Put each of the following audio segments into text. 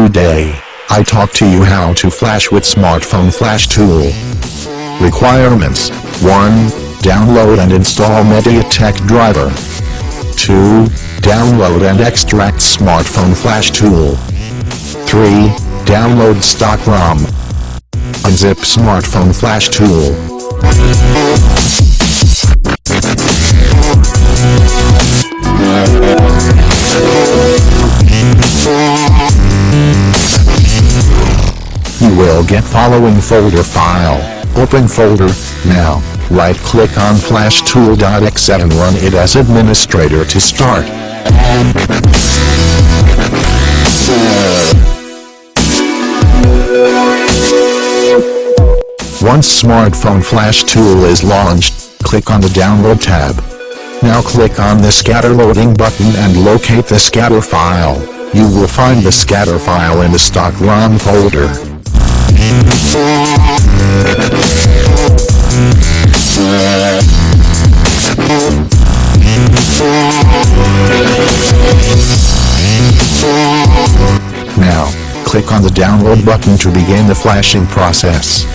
Today, I talk to you how to flash with smartphone FlashTool. Requirements: 1. Download and install MediaTek driver. 2. Download and extract smartphone FlashTool. 3. Download stock ROM. Unzip smartphone FlashTool. You will get following folder file. Open folder, now. Right-click on FlashTool.exe and run it as administrator to start. Once smartphone FlashTool is launched, click on the Download tab. Now click on the Scatter Loading button and locate the scatter file. You will find the scatter file in the stock ROM folder. Now, click on the download button to begin the flashing process.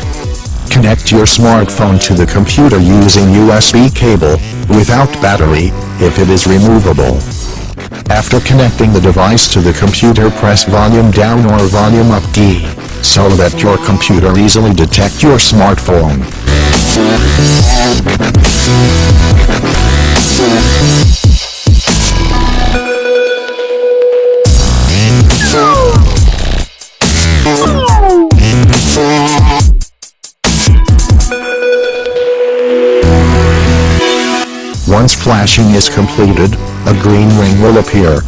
Connect your smartphone to the computer using USB cable, without battery, if it is removable. After connecting the device to the computer, press volume down or volume up key, so that your computer easily detects your smartphone. Once flashing is completed, a green ring will appear.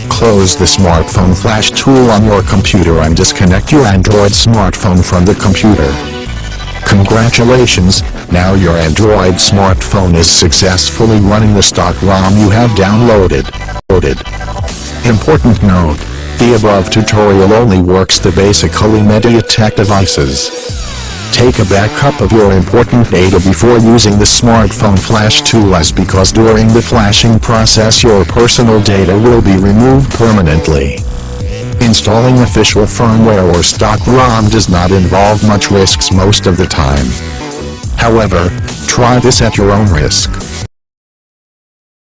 Close the smartphone FlashTool on your computer and disconnect your Android smartphone from the computer. Congratulations, now your Android smartphone is successfully running the stock ROM you have downloaded. Important note: the above tutorial only works the basically MediaTek devices. Take a backup of your important data before using the smartphone FlashTool, as because during the flashing process your personal data will be removed permanently. Installing official firmware or stock ROM does not involve much risks most of the time. However, try this at your own risk.